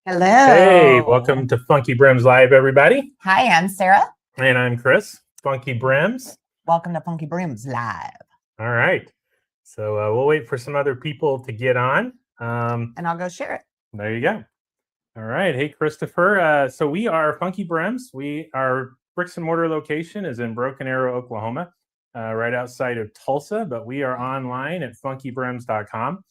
Hey, Hello. welcome to FunkyBrims Live, everybody. Hi, I'm Sarah. And I'm Chris, FunkyBrims. Welcome to FunkyBrims Live. All right. So we'll wait for some other people to get on. And I'll go share it. There you go. All right. Hey, Christopher. So we are FunkyBrims. Our bricks and mortar location is in Broken Arrow, Oklahoma, right outside of Tulsa, but we are online at funkybrims.com.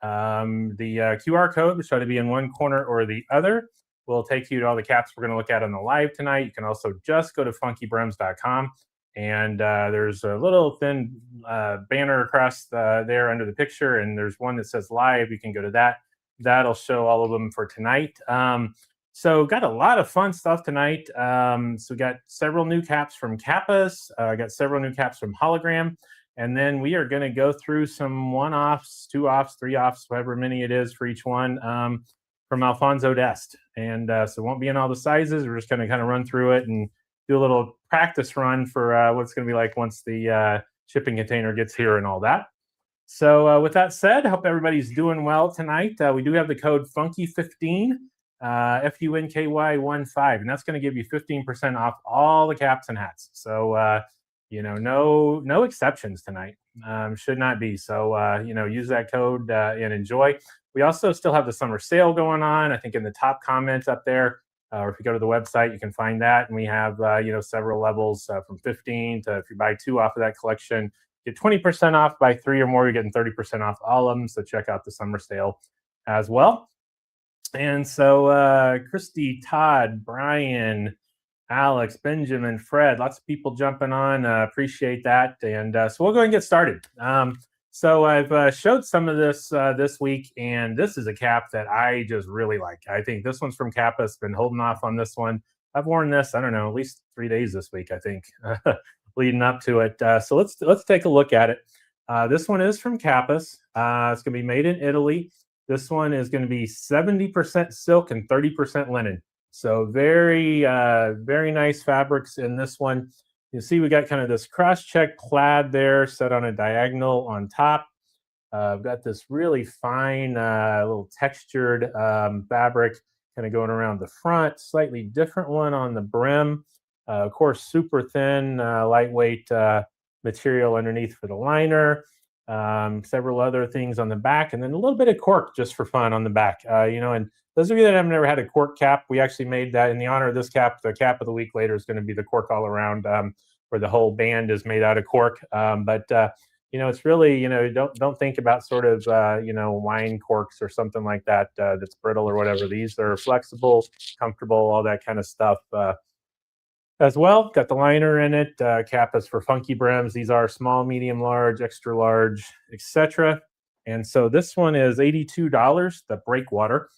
The QR code, which ought to be in one corner or the other, will take you to all the caps we're going to look at on the live tonight. You can also just go to funkybrims.com, and there's a little thin banner across there under the picture, and there's one that says live. You can go to that. That'll show all of them for tonight. So got a lot of fun stuff tonight. So got several new caps from Kappas, got several new caps from Hologram. And then we are going to go through some one-offs, two-offs, three-offs, however many it is for each one from Alfonso Dest. And so it won't be in all the sizes. We're just going to kind of run through it and do a little practice run for what it's going to be like once the shipping container gets here and all that. So with that said, I hope everybody's doing well tonight. We do have the code FUNKY15, FUNKY15, and that's going to give you 15% off all the caps and hats. So no exceptions tonight. Should not be. So use that code and enjoy. We also still have the summer sale going on. I think in the top comments up there, or if you go to the website, you can find that. And we have several levels from 15 to, if you buy 2 off of that collection, get 20% off. Buy 3 or more, you're getting 30% off all of them. So check out the summer sale as well. And so Christy, Todd, Brian, Alex, Benjamin, Fred, lots of people jumping on. Appreciate that. And so we'll go ahead and get started. So I've showed some of this this week, and this is a cap that I just really like. I think this one's from Kappa's. Been holding off on this one. I've worn this, I don't know, at least 3 days this week, I think, leading up to it. So let's take a look at it. This one is from Kappa's. It's going to be made in Italy. This one is going to be 70% silk and 30% linen. So very nice fabrics in this one. You see we got kind of this cross-check plaid there set on a diagonal on top. I've got this really fine little textured fabric kind of going around the front, slightly different one on the brim. Of course, super thin, lightweight material underneath for the liner. Several other things on the back, and then a little bit of cork just for fun on the back. And those of you that have never had a cork cap, we actually made that in the honor of this cap. The cap of the week later is going to be the cork all around, where the whole band is made out of cork. It's really, don't think about sort of, wine corks or something like that that's brittle or whatever. These are flexible, comfortable, all that kind of stuff. As well, got the liner in it. Cap is for FunkyBrims. These are small, medium, large, extra large, etc. And so this one is $82, the breakwater.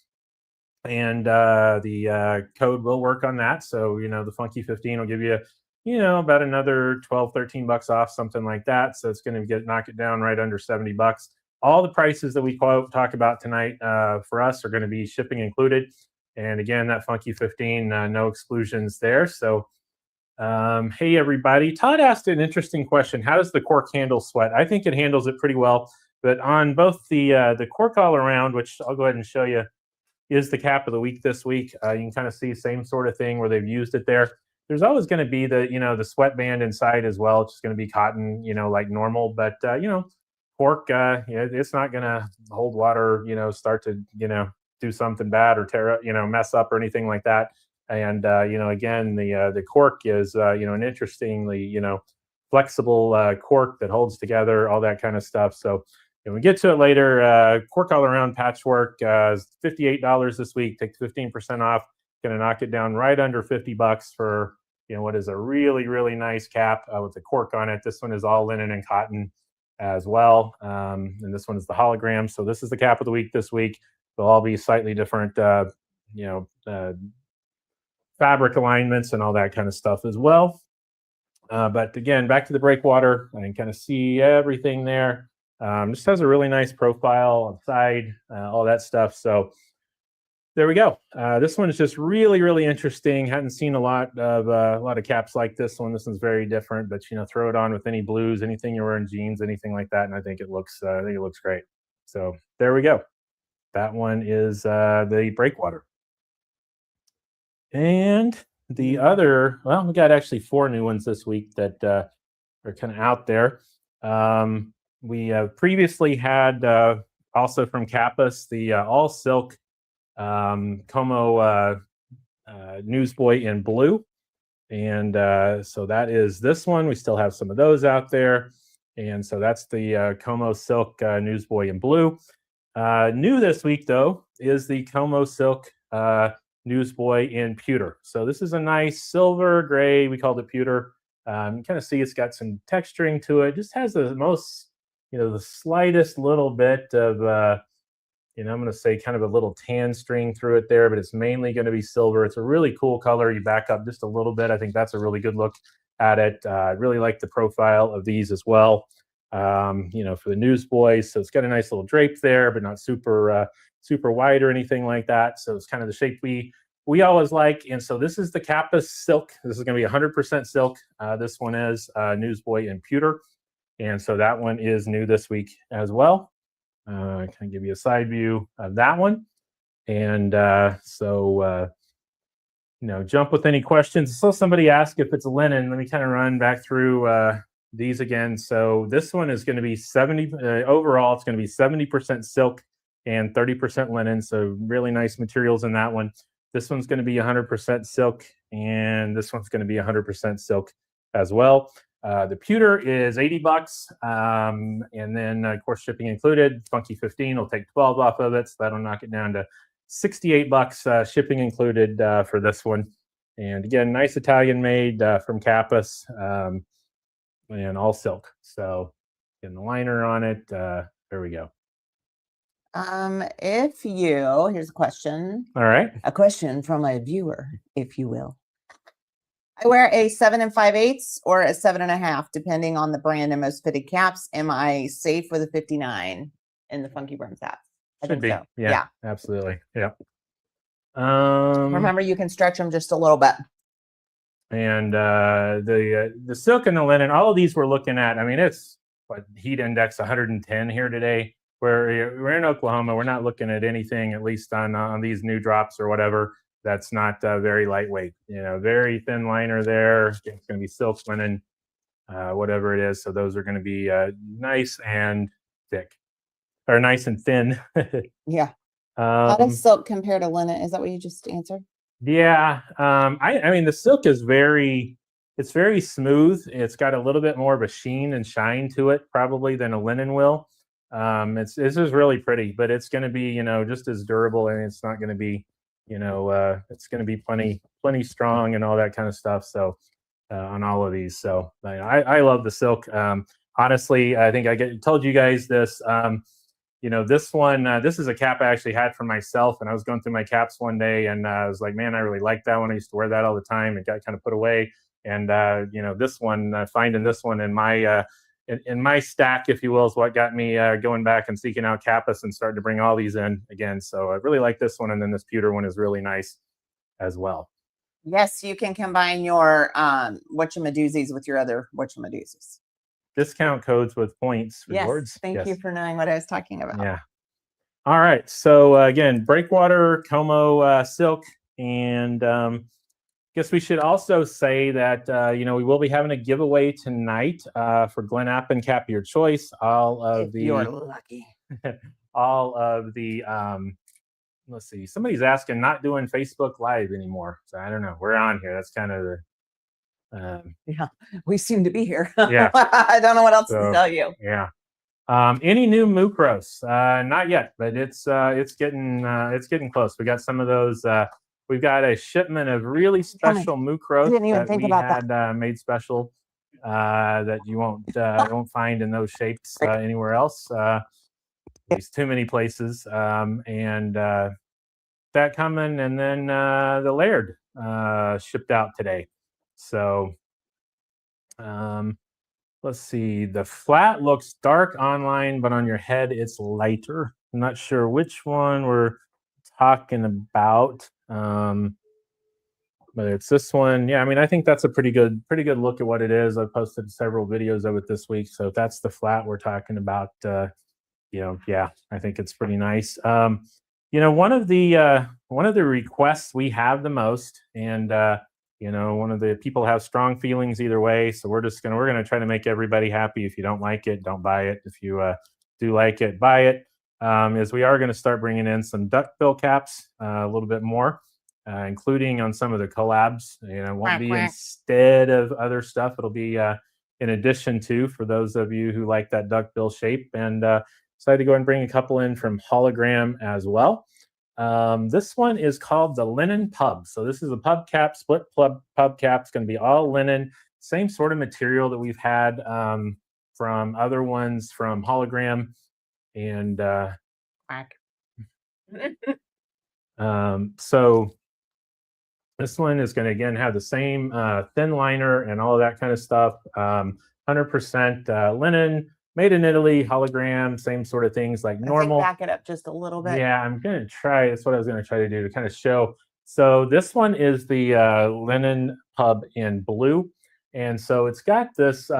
And the code will work on that. So, the Funky15 will give you, about another 12, 13 bucks off, something like that. So it's going to knock it down right under 70 bucks. All the prices that we talk about tonight for us are going to be shipping included. And again, that Funky15, no exclusions there. So hey, everybody. Todd asked an interesting question. How does the cork handle sweat? I think it handles it pretty well. But on both the cork all around, which I'll go ahead and show you, is the cap of the week this week. You can kind of see same sort of thing where they've used it there. There's always going to be the sweatband inside as well. It's just going to be cotton, like normal. But, cork, it's not going to hold water, start to, do something bad or tear up, mess up or anything like that. And, again, the cork is, an interestingly, flexible cork that holds together, all that kind of stuff. So when we get to it later, cork all around patchwork is $58 this week. Take 15% off. Going to knock it down right under 50 bucks for, what is a really, really nice cap with the cork on it. This one is all linen and cotton as well. And this one is the hologram. So this is the cap of the week this week. They'll all be slightly different, fabric alignments and all that kind of stuff as well. But again, back to the breakwater. I can kind of see everything there. Just has a really nice profile on the side, all that stuff. So there we go. This one is just really, really interesting. Hadn't seen a lot of caps like this one. This one's very different, but throw it on with any blues, anything you're wearing, jeans, anything like that, and I think it looks great. So there we go. That one is the breakwater. And the other, well, we got actually 4 new ones this week that are kind of out there. We previously had also from Kappas the all silk Como Newsboy in blue. And so that is this one. We still have some of those out there. And so that's the Como Silk Newsboy in blue. New this week, though, is the Como Silk Newsboy in pewter. So this is a nice silver gray. We called it pewter. You kind of see it's got some texturing to it. Just has the most, the slightest little bit of, I'm going to say kind of a little tan string through it there, but it's mainly going to be silver. It's a really cool color. You back up just a little bit. I think that's a really good look at it. I really like the profile of these as well. For the newsboys. So it's got a nice little drape there, but not super wide or anything like that. So it's kind of the shape we always like. And so this is the Kappas silk. This is going to be 100% silk. This one is Newsboy in pewter. And so that one is new this week as well. I can give you a side view of that one. And jump with any questions. So somebody asked if it's linen. Let me kind of run back through these again. So this one is going to be 70 overall. It's going to be 70% silk and 30% linen. So really nice materials in that one. This one's going to be 100% silk, and this one's going to be 100% silk as well. The pewter is $80, and then of course shipping included. Funky 15 will take 12 off of it, so that'll knock it down to $68 shipping included for this one. And again, nice Italian made from Kappas. And all silk. So getting the liner on it. There we go. Here's a question. All right. A question from a viewer, if you will. I wear a 7 5/8 or a 7.5, depending on the brand and most fitted caps. Am I safe with a 59 in the FunkyBrims app? Should be. So. Yeah, absolutely. Yeah. Remember, you can stretch them just a little bit. And the silk and the linen, all of these we're looking at. I mean, it's heat index 110 here today. We're in Oklahoma. We're not looking at anything, at least on these new drops or whatever, that's not very lightweight. Very thin liner there. It's going to be silk, linen, whatever it is. So those are going to be nice and thick, or nice and thin. Yeah. How does silk compare to linen? Is that what you just answered? Yeah, I mean the silk is very smooth. It's got a little bit more of a sheen and shine to it probably than a linen will. It's just really pretty, but it's going to be just as durable, and it's not going to be it's going to be plenty strong and all that kind of stuff. So on all of these, so I love the silk. Honestly, I think I told you guys this. This one, this is a cap I actually had for myself, and I was going through my caps one day, and I was like, man, I really like that one. I used to wear that all the time. It got kind of put away, and this one, finding this one in my stack, if you will, is what got me going back and seeking out Kappas and starting to bring all these in again. So I really like this one, and then this pewter one is really nice as well. Yes, you can combine your whatchamadoozies with your other whatchamadoozes. Discount codes with points. Yes, thank you for knowing what I was talking about. Yeah. All right. So again, breakwater, Como silk, and guess we should also say that we will be having a giveaway tonight for Glen App and Cap Your Choice. All of the you're lucky. All of the let's see. Somebody's asking, not doing Facebook Live anymore. So I don't know. We're on here. That's kind of the. Yeah, we seem to be here. Yeah. I don't know what else to tell you. Yeah. Any new Mucros? Not yet, but it's getting close. We got some of those. We've got a shipment of really special Mucros that we had made special that you won't find in those shapes anywhere else. There's too many places. And that coming, and then the Laird shipped out today. So let's see. The flat looks dark online, but on your head it's lighter. I'm not sure which one we're talking about. But it's this one. Yeah, I mean, I think that's a pretty good look at what it is. I've posted several videos of it this week. So if that's the flat we're talking about, yeah, I think it's pretty nice. You know, one of the requests we have the most, and you know, one of the people have strong feelings either way. So we're gonna try to make everybody happy. If you don't like it, don't buy it. If you do like it, buy it. Is we are going to start bringing in some duckbill caps a little bit more, including on some of the collabs. You know, it won't be instead of other stuff. It'll be in addition to, for those of you who like that duckbill shape. And decided to go and bring a couple in from Hologram as well. This one is called the Linen Pub. So this is a pub cap, split pub cap. It's going to be all linen, same sort of material that we've had from other ones from Hologram. And so this one is going to again have the same thin liner and all of that kind of stuff. 100% linen, made in Italy, Hologram, same sort of things like normal. Back it up just a little bit. Yeah, I'm going to try. That's what I was going to try to do to kind of show. So this one is the Linen Pub in blue. And so it's got this,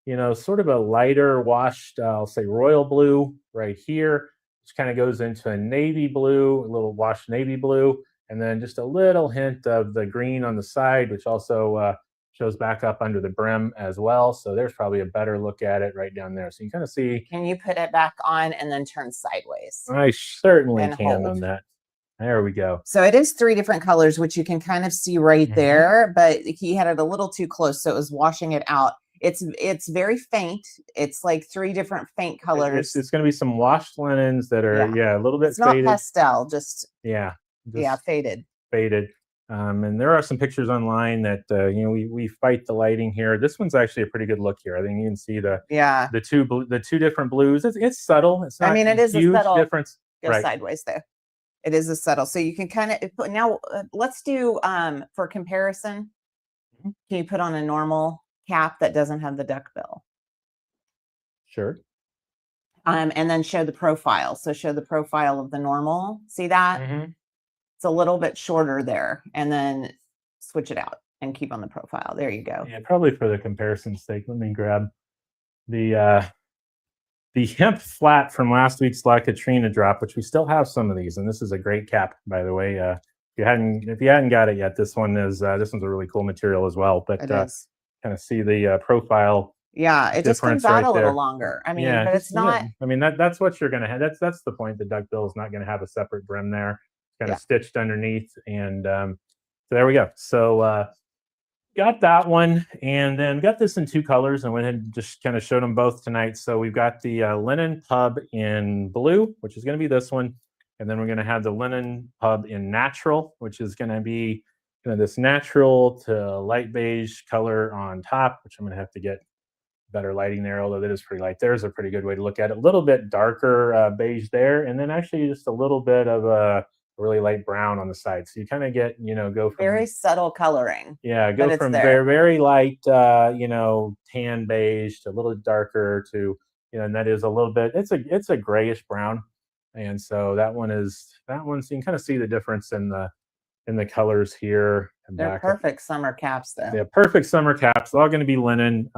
you know, sort of a lighter washed, I'll say royal blue right here, which kind of goes into a navy blue, a little washed navy blue, and then just a little hint of the green on the side, which also shows back up under the brim as well. So there's probably a better look at it right down there. So you kind of see. Can you put it back on and then turn sideways? I certainly can on that. There we go. So it is 3 different colors, which you can kind of see right there, but he had it a little too close, so it was washing it out. It's very faint. It's like 3 different faint colors. It's going to be some washed linens that are a little bit faded. Not pastel, just faded. And there are some pictures online that you know, we fight the lighting here. This one's actually a pretty good look here. I think you can see the two different blues. It's subtle. It's not. I mean, it is a subtle difference. Go sideways there. It is a subtle. So you can kind of now. Let's do for comparison. Can you put on a normal cap that doesn't have the duckbill? Sure. And then show the profile. So show the profile of the normal. See that? It's a little bit shorter there. And then switch it out and keep on the profile. There you go. Yeah, probably for the comparison's sake. Let me grab the hemp flat from last week's La Katrina drop, which we still have some of these. And this is a great cap, by the way. If you hadn't got it yet, this one's a really cool material as well. But kind of see the profile. Yeah, it just comes out a little longer. I mean, but it's not. I mean, that's what you're going to have. That's the point. The duckbill is not going to have a separate brim there. It's kind of stitched underneath. And so there we go. So got that one, and then got this in 2 colors, and went ahead and just kind of showed them both tonight. So we've got the Linen Pub in blue, which is going to be this one. And then we're going to have the Linen Pub in natural, which is going to be this natural to light beige color on top, which I'm going to have to get better lighting there, although that is pretty light. There's a pretty good way to look at it. A little bit darker beige there, and then actually just a little bit of a really light brown on the side. So you kind of get, go from very subtle coloring. Yeah, go from very, very light, tan beige to a little darker to, and that is a little bit, it's a grayish brown. And so that one, so you can kind of see the difference in the colors here. And they're perfect summer caps though. Yeah, perfect summer caps. They're all going to be linen,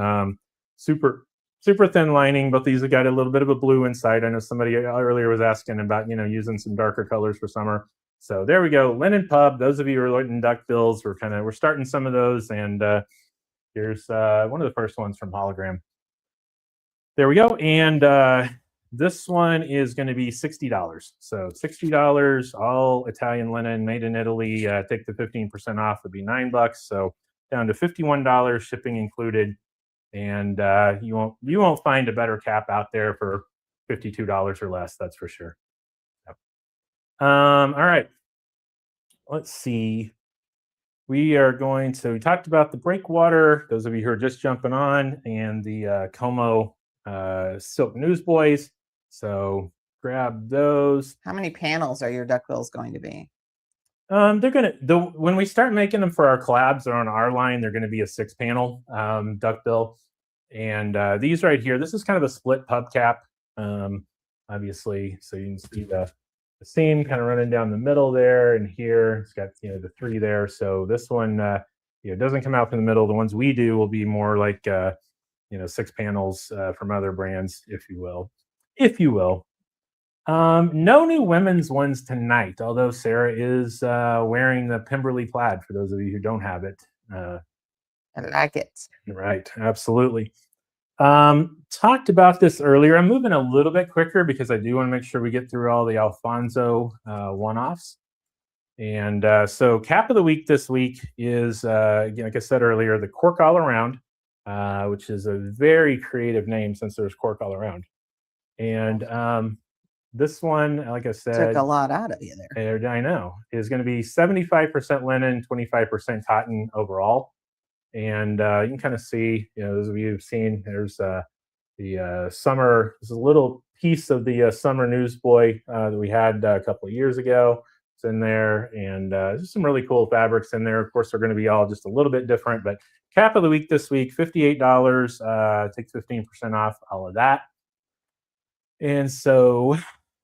super thin lining, but these have got a little bit of a blue inside. I know somebody earlier was asking about, using some darker colors for summer. So there we go. Linen Pub. Those of you who are looking duckbills, we're starting some of those. And here's one of the first ones from Hologram. There we go. And this one is going to be $60. So $60, all Italian linen, made in Italy. Take the 15% off, would be $9. So down to $51, shipping included. And you won't find a better cap out there for $52 or less. That's for sure. Yep. All right. Let's see. We talked about the breakwater. Those of you who are just jumping on, and the Como Silk Newsboys. So grab those. How many panels are your duckbills going to be? When we start making them for our collabs or on our line, they're going to be a 6-panel duckbill. And these right here, this is kind of a split pub cap, obviously. So you can see the seam kind of running down the middle there, and here it's got the 3 there. So this one doesn't come out from the middle. The ones we do will be more like 6 panels from other brands, if you will. No new women's ones tonight, although Sarah is wearing the Pemberley plaid for those of you who don't have it. I like it. Right, absolutely. Talked about this earlier. I'm moving a little bit quicker because I do want to make sure we get through all the Alfonso one-offs. And so cap of the week this week is, again, like I said earlier, the cork all around, which is a very creative name since there's cork all around. And this one, like I said, Took a lot out of you there. I know, is going to be 75% linen, 25% cotton overall. And you can kind of see, those of you who've seen, there's the summer, there's a little piece of the summer newsboy that we had a couple of years ago. It's in there, and there's some really cool fabrics in there. Of course, they're going to be all just a little bit different, but cap of the week this week, $58, takes 15% off all of that. And so,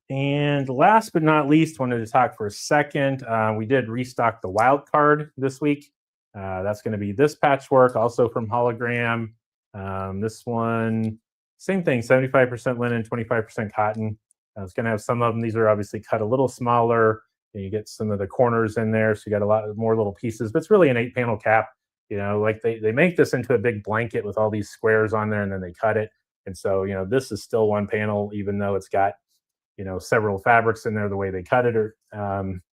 and last but not least, wanted to talk for a second. We did restock the wild card this week. That's going to be this patchwork, also from Hologram. This one, same thing, 75% linen, 25% cotton. It's going to have some of them. These are obviously cut a little smaller. And you get some of the corners in there, so you got a lot more little pieces. But it's really an 8-panel cap. Like they make this into a big blanket with all these squares on there, and then they cut it. And so, this is still one panel, even though it's got, several fabrics in there. The way they cut it, or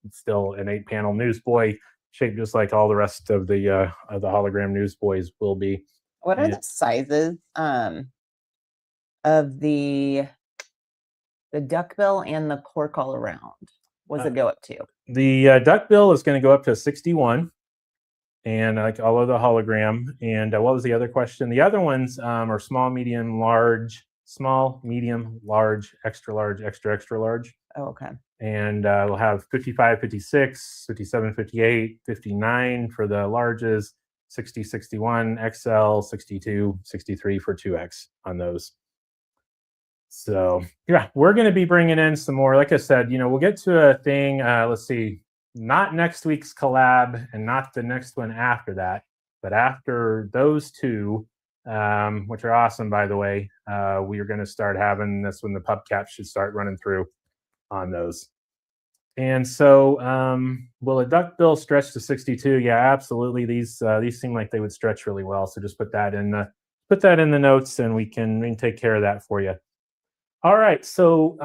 it's still an 8-panel newsboy, shaped just like all the rest of the Hologram newsboys will be. What are the sizes of the duckbill and the cork all around? What does it go up to? The duckbill is going to go up to 61, and like all of the Hologram. And what was the other question? The other ones are small, medium, large, small, medium, large, extra large, extra, extra large. Oh, okay. And we'll have 55, 56, 57, 58, 59 for the larges, 60, 61, XL, 62, 63 for 2X on those. So yeah, we're going to be bringing in some more. Like I said, we'll get to a thing. Let's see, not next week's collab and not the next one after that, but after those two, which are awesome, by the way, we are going to start having this when the pub caps should start running through on those. And so will a duckbill stretch to 62? Yeah, absolutely. These seem like they would stretch really well. So just put that in the notes, and we can take care of that for you. All right, so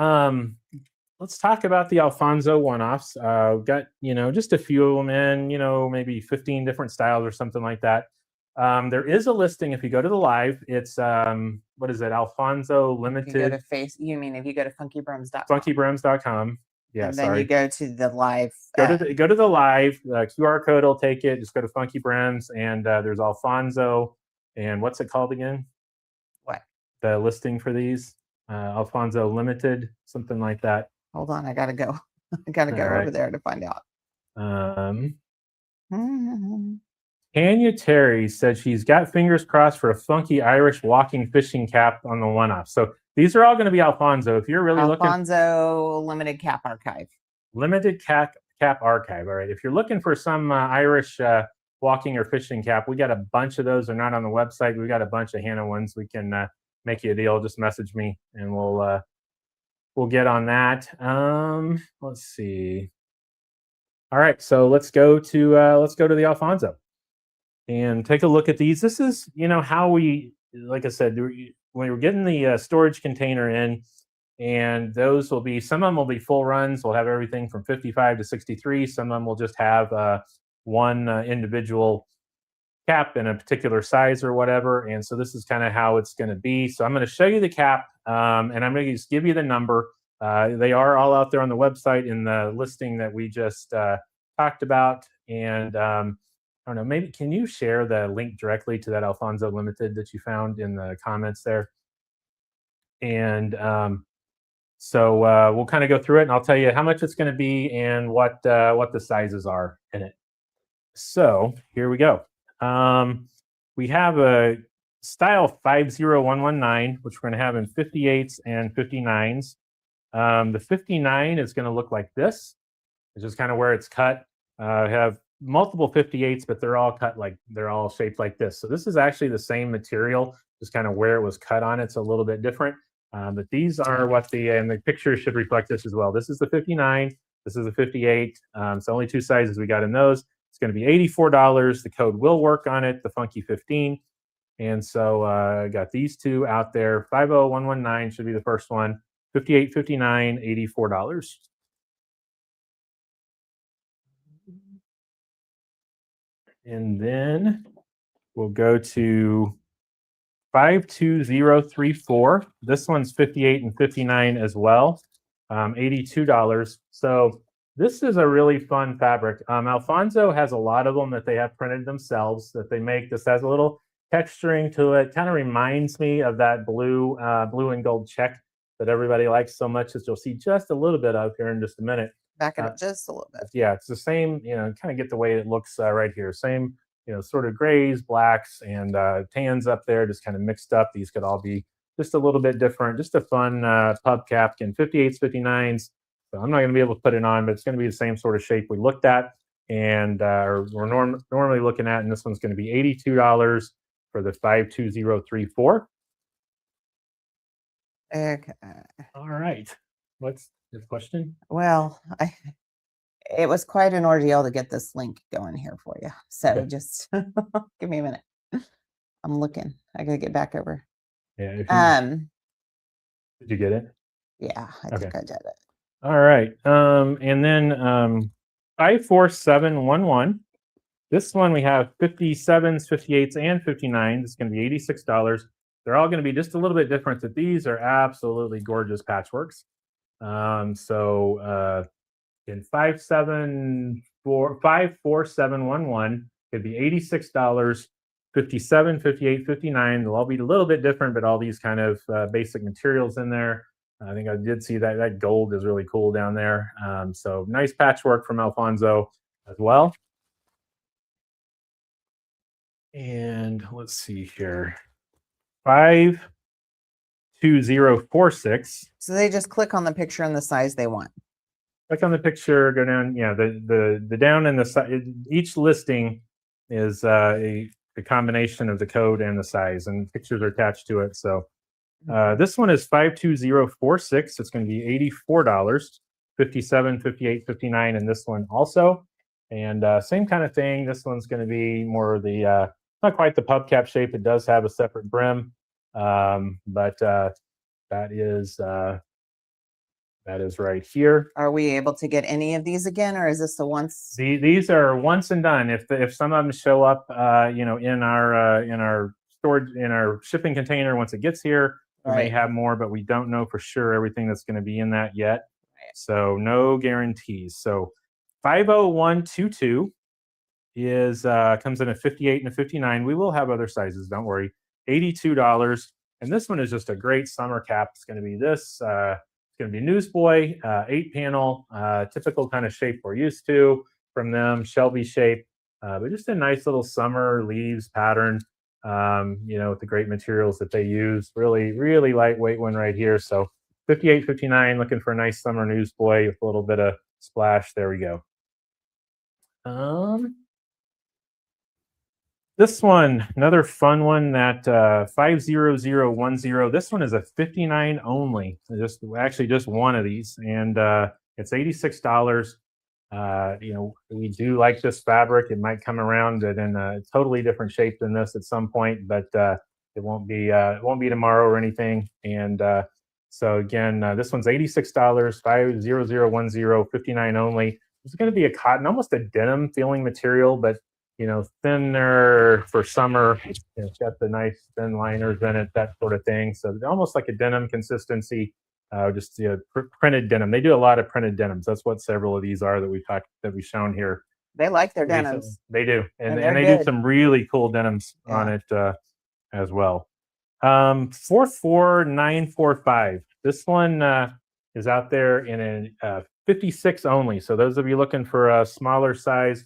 let's talk about the Alfonso one-offs. We've got, just a few of them in, maybe 15 different styles or something like that. There is a listing if you go to the live. It's what is it? Alfonso Limited. You mean if you go to FunkyBrims.com? FunkyBrims.com. Yeah, and then you go to the live. Go to the live. QR code will take it. Just go to FunkyBrims, and there's Alfonso. And what's it called again? What? The listing for these. Alfonso Limited, something like that. Hold on, I gotta go. I gotta go over there to find out. Tanya Terry said she's got fingers crossed for a funky Irish walking fishing cap on the one-off. So these are all going to be Alfonso. If you're really looking, Alfonso Limited Cap Archive. Limited cap archive. All right. If you're looking for some Irish walking or fishing cap, we got a bunch of those. They're not on the website. We got a bunch of Hannah ones. We can make you a deal. Just message me, and we'll get on that. Let's see. All right. So let's go to the Alfonso and take a look at these. This is, how we, like I said, when we're getting the storage container in, and those will be, some of them will be full runs. We'll have everything from 55 to 63. Some of them will just have one individual cap in a particular size or whatever. And so this is kind of how it's going to be. So I'm going to show you the cap, and I'm going to just give you the number. They are all out there on the website in the listing that we just talked about. And I don't know, maybe can you share the link directly to that Alfonso Limited that you found in the comments there? And so we'll kind of go through it, and I'll tell you how much it's going to be and what the sizes are in it. So here we go. We have a style 50119, which we're going to have in 58s and 59s. The 59 is going to look like this. It's just kind of where it's cut. Have multiple 58s, but they're all shaped like this. So this is actually the same material, just kind of where it was cut on. It's a little bit different. But these are what and the picture should reflect this as well. This is the 59. This is the 58. So only 2 sizes we got in those. It's going to be $84. The code will work on it, the Funky 15. And so I got these 2 out there. 50119 should be the first one. 58, 59, $84. And then we'll go to 52034. This one's 58 and 59 as well. $82. So this is a really fun fabric. Alfonso has a lot of them that they have printed themselves that they make. This has a little texturing to it. Kind of reminds me of that blue and gold check that everybody likes so much, as you'll see just a little bit of here in just a minute. Back it up just a little bit. Yeah, it's the same, kind of get the way it looks right here. Same, sort of grays, blacks, and tans up there, just kind of mixed up. These could all be just a little bit different. Just a fun pub capkin, 58s, 59s. So I'm not going to be able to put it on, but it's going to be the same sort of shape we looked at and we're normally looking at. And this one's going to be $82 for the 52034. Okay. All right. What's your question? Well, it was quite an ordeal to get this link going here for you. So Okay. just give me a minute. I'm looking. I gotta get back over. Yeah. Did you get it? Yeah, I think I did it. All right. And then 54711. This one we have 57s, 58s, and 59s. It's going to be $86. They're all going to be just a little bit different. That these are absolutely gorgeous patchworks. So in 54711 could be $86. 57, 58, 59. They'll all be a little bit different, but all these kind of basic materials in there. I think I did see that gold is really cool down there. So nice patchwork from Alfonso as well. And let's see here. 52046. So they just click on the picture and the size they want. Click on the picture, go down. Yeah, the down and the side. Each listing is a combination of the code and the size, and pictures are attached to it. So this one is 52046. It's going to be $84. 57, 58, 59, and this one also. And same kind of thing. This one's going to be more of the not quite the pub cap shape. It does have a separate brim, but that is right here. Are we able to get any of these again, or is this the once? These are once and done. If some of them show up, in our storage, in our shipping container, once it gets here, we may have more, but we don't know for sure everything that's going to be in that yet. So no guarantees. So 50122 is comes in a 58 and a 59. We will have other sizes, don't worry. $82. And this one is just a great summer cap. It's going to be this. It's going to be Newsboy, 8-panel, typical kind of shape we're used to from them, Shelby shape, but just a nice little summer leaves pattern, with the great materials that they use. Really, really lightweight one right here. So 58, 59, looking for a nice summer Newsboy with a little bit of splash. There we go. This one, another fun one, that 50010. This one is a 59 only. Just one of these, and it's $86. We do like this fabric. It might come around in a totally different shape than this at some point, but it won't be tomorrow or anything. And so again, this one's $86. 50010, 59 only. It's going to be a cotton, almost a denim feeling material, but thinner for summer. It's got the nice thin liners in it, that sort of thing. So almost like a denim consistency, printed denim. They do a lot of printed denims. That's what several of these are that we've shown here. They like their denims. They do, and they do some really cool denims on it as well. 44945. This one is out there in a 56 only. So those of you looking for a smaller size,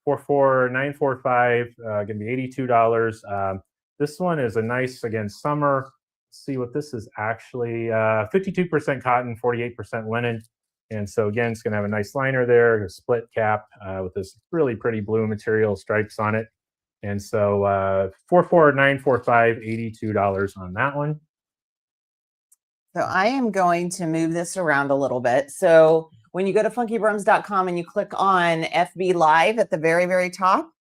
44945, going to be $82. This one is a nice, again, summer. Let's see what this is actually. 52% cotton, 48% linen. And so again, it's going to have a nice liner there, a split cap with this really pretty blue material stripes on it. And so 44945, $82 on that one. So I am going to move this around a little bit. So when you go to funkybrims.com and you click on FB Live at the very, very top,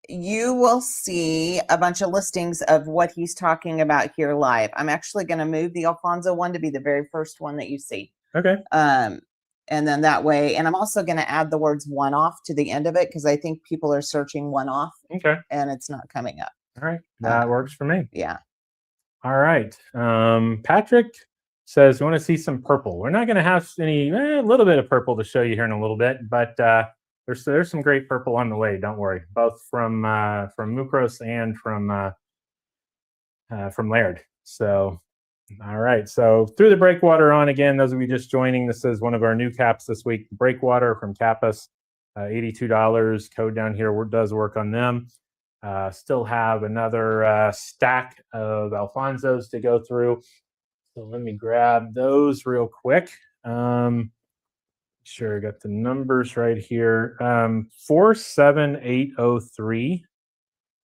you will see a bunch of listings of what he's talking about here live. I'm actually going to move the Alfonso one to be the very first one that you see. Okay. And then that way, and I'm also going to add the words one-off to the end of it because I think people are searching one-off. Okay. And it's not coming up. All right. That works for me. Yeah. All right. Patrick says, we want to see some purple. We're not going to have any, a little bit of purple to show you here in a little bit, but there's some great purple on the way. Don't worry, both from Mukros and from Laird. So, all right. So through the breakwater on again. Those of you just joining, this is one of our new caps this week. Breakwater from Kappas, $82. Code down here does work on them. Still have another stack of Alfonsos to go through. So let me grab those real quick. Sure, I got the numbers right here. 47803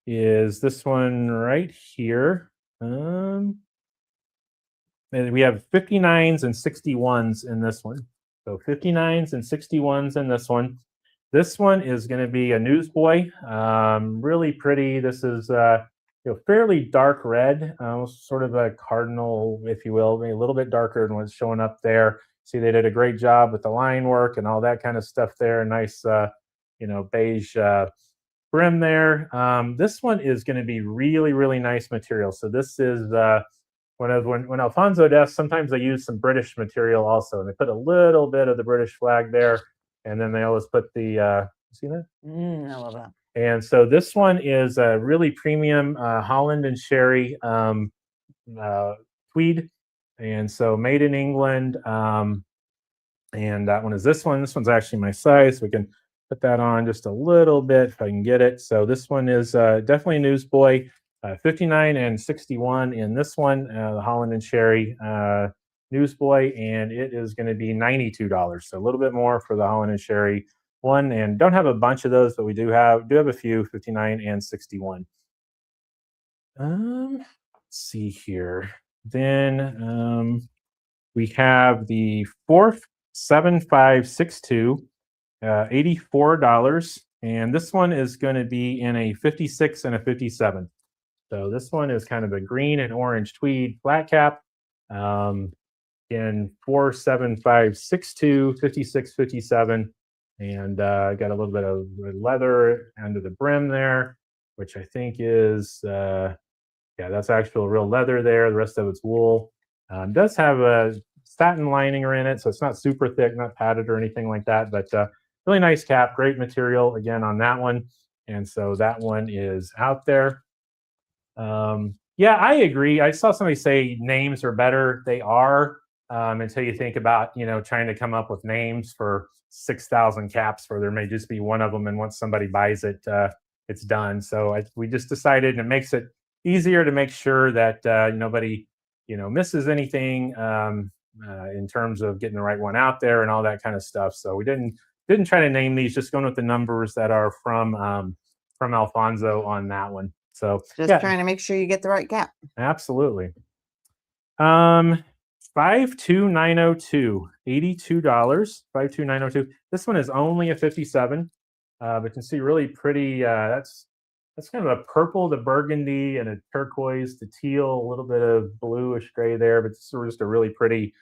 is this one right here. And we have 59s and 61s in this one. So 59s and 61s in this one. This one is going to be a newsboy. Really pretty. This is fairly dark red, sort of a cardinal, if you will, maybe a little bit darker than what's showing up there. See, they did a great job with the line work and all that kind of stuff there. Nice, beige brim there. This one is going to be really, really nice material. So this is when Alfonso desks, sometimes they use some British material also, and they put a little bit of the British flag there, and then they always put the see that? I love that. And so this one is a really premium Holland and Sherry tweed, and so made in England. And that one is this one. This one's actually my size. We can put that on just a little bit if I can get it. So this one is definitely a newsboy. 59 and 61 in this one, the Holland and Sherry newsboy, and it is going to be $92. So a little bit more for the Holland and Sherry one, and don't have a bunch of those, but we do have a few 59 and 61. Let's see here. Then we have the 47562, $84, and this one is going to be in a 56 and a 57. So this one is kind of a green and orange tweed flat cap. In 47562, 56, 57. And got a little bit of leather under the brim there, which I think is, that's actual real leather there. The rest of it's wool. Does have a satin lining in it, so it's not super thick, not padded or anything like that, but really nice cap, great material again on that one. And so that one is out there. Yeah, I agree. I saw somebody say names are better. They are, until you think about, trying to come up with names for 6,000 caps where there may just be one of them, and once somebody buys it, it's done. So we just decided, and it makes it easier to make sure that nobody, misses anything in terms of getting the right one out there and all that kind of stuff. So we didn't try to name these, just going with the numbers that are from Alfonso on that one. So just trying to make sure you get the right cap. Absolutely. 52902, $82. 52902. This one is only a 57, but you can see really pretty. That's kind of a purple to burgundy and a turquoise to teal, a little bit of bluish gray there, but this is just a really pretty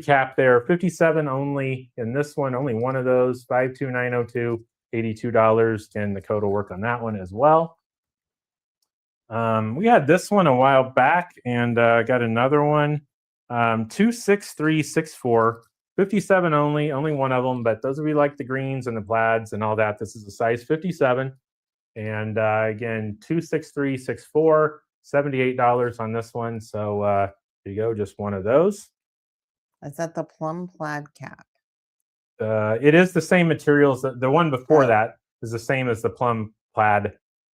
cap there. 57 only in this one. Only one of those. 52902, $82, and the code will work on that one as well. We had this one a while back, and got another one. 26364, 57 only one of them, but those of you like the greens and the plaids and all that, this is a size 57. And again, 26364, $78 on this one. So there you go, just one of those. Is that the plum plaid cap? It is the same materials. The one before that is the same as the plum plaid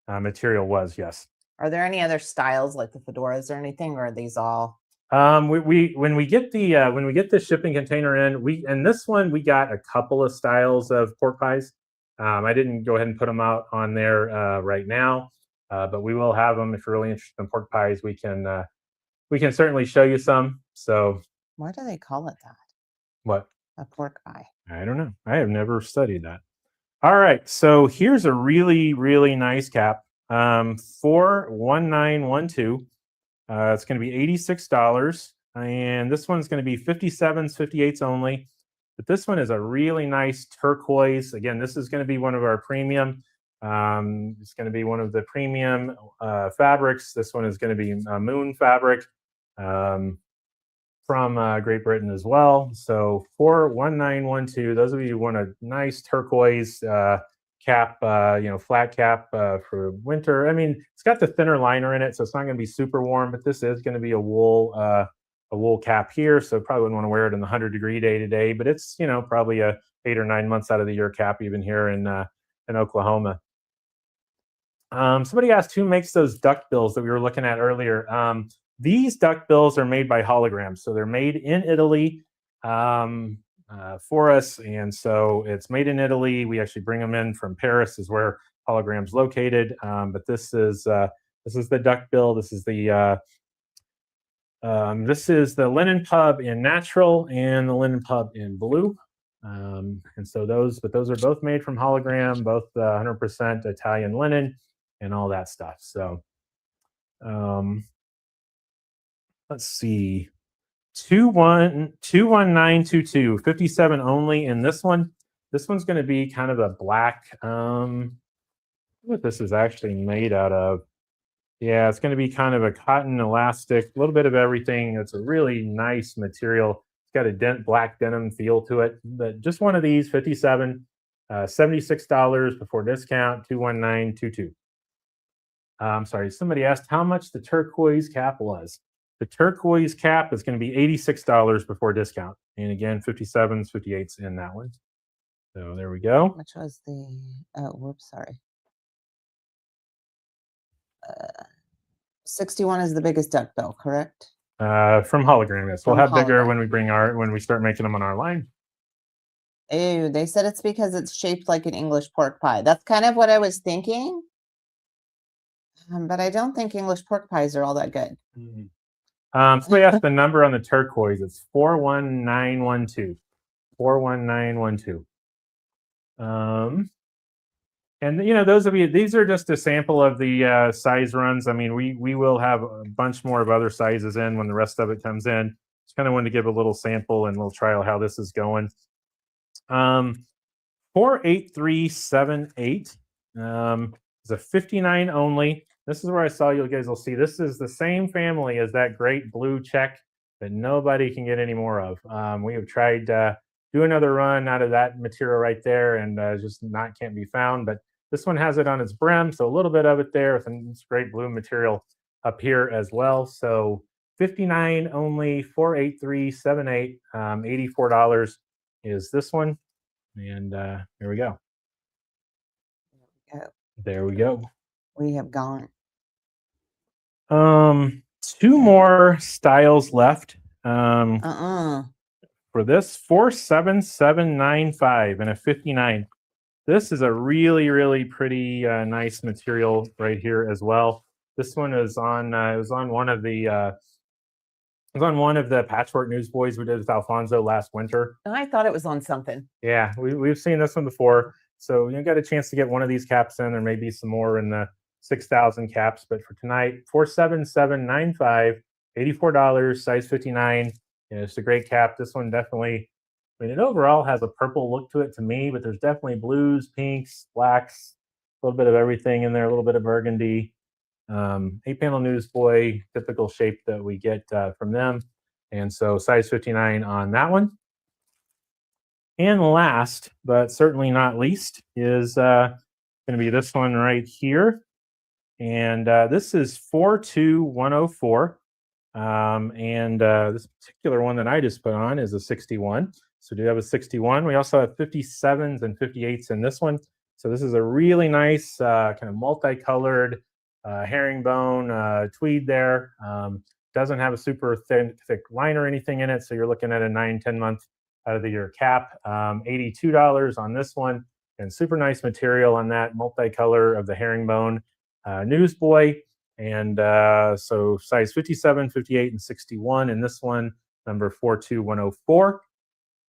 material was, yes. Are there any other styles like the fedoras or anything, or are these all? When we get the shipping container in, this one we got a couple of styles of pork pies. I didn't go ahead and put them out on there right now, but we will have them. If you're really interested in pork pies, we can we can certainly show you some. So Why do they call it that? what? A pork pie. I don't know. I have never studied that. All right. So here's a really, really nice cap. 41912. It's going to be $86. And this one's going to be 57s, 58s only. But this one is a really nice turquoise. Again, this is going to be one of our premium. It's going to be one of the premium fabrics. This one is going to be moon fabric from Great Britain as well. So 41912. Those of you who want a nice turquoise cap, flat cap for winter. I mean, it's got the thinner liner in it, so it's not going to be super warm. But this is going to be a wool cap here, so probably wouldn't want to wear it in the 100-degree day to day. But it's probably a 8 or 9 months out of the year cap, even here in Oklahoma. Somebody asked who makes those duck bills that we were looking at earlier. These duck bills are made by Holograms, so they're made in Italy for us, and so it's made in Italy. We actually bring them in from Paris, is where Hologram's located. But this is the duck bill. This is the linen pub in natural and the linen pub in blue. And so those are both made from Hologram, both 100% Italian linen and all that stuff. So let's see, 21922, 57 only. And this one's going to be kind of a black. What this is actually made out of. Yeah, it's going to be kind of a cotton elastic, a little bit of everything. It's a really nice material. It's got a black denim feel to it. But just one of these, 57, $76 before discount, 21922. I'm sorry, somebody asked how much the turquoise cap was. The turquoise cap is going to be $86 before discount. And again, 57s, 58s in that one. So there we go. Which was the, whoops, sorry. 61 is the biggest duck bill, correct? From Hologram, yes. We'll From have bigger Hologram. when we start making them on our line. Ew, they said it's because it's shaped like an English pork pie. That's kind of what I was thinking. But I don't think English pork pies are all that good. Somebody asked the number on the turquoise. It's 41912. 41912. And those of you, these are just a sample of the size runs. I mean, we will have a bunch more of other sizes in when the rest of it comes in. Just kind of wanted to give a little sample and a little trial how this is going. 48378 is a 59 only. This is where I saw you guys will see. This is the same family as that great blue check that nobody can get any more of. We have tried do another run out of that material right there, and just can't be found. But this one has it on its brim, so a little bit of it there with this great blue material up here as well. So 59 only, 48378, $84 is this one. And here we go. There we go. We have gone. 2 more styles left. For this, 47795 and a 59. This is a really, really pretty nice material right here as well. This one is on it was on one of the patchwork newsboys we did with Alfonso last winter. I thought it was on something. Yeah, we've seen this one before. So you got a chance to get one of these caps in. There may be some more in the 6,000 caps, but for tonight, 47795, $84, size 59. It's a great cap. This one definitely, I mean, it overall has a purple look to it to me, but there's definitely blues, pinks, blacks, a little bit of everything in there, a little bit of burgundy. 8-panel newsboy, typical shape that we get from them. And so size 59 on that one. And last, but certainly not least, is going to be this one right here. And this is 42104. And this particular one that I just put on is a 61. So do have a 61. We also have 57s and 58s in this one. So this is a really nice kind of multicolored herringbone tweed there. Doesn't have a super thick line or anything in it. So you're looking at a 9-10 month out of the year cap. $82 on this one. And super nice material on that multicolor of the herringbone newsboy. And so size 57, 58, and 61 in this one, number 42104.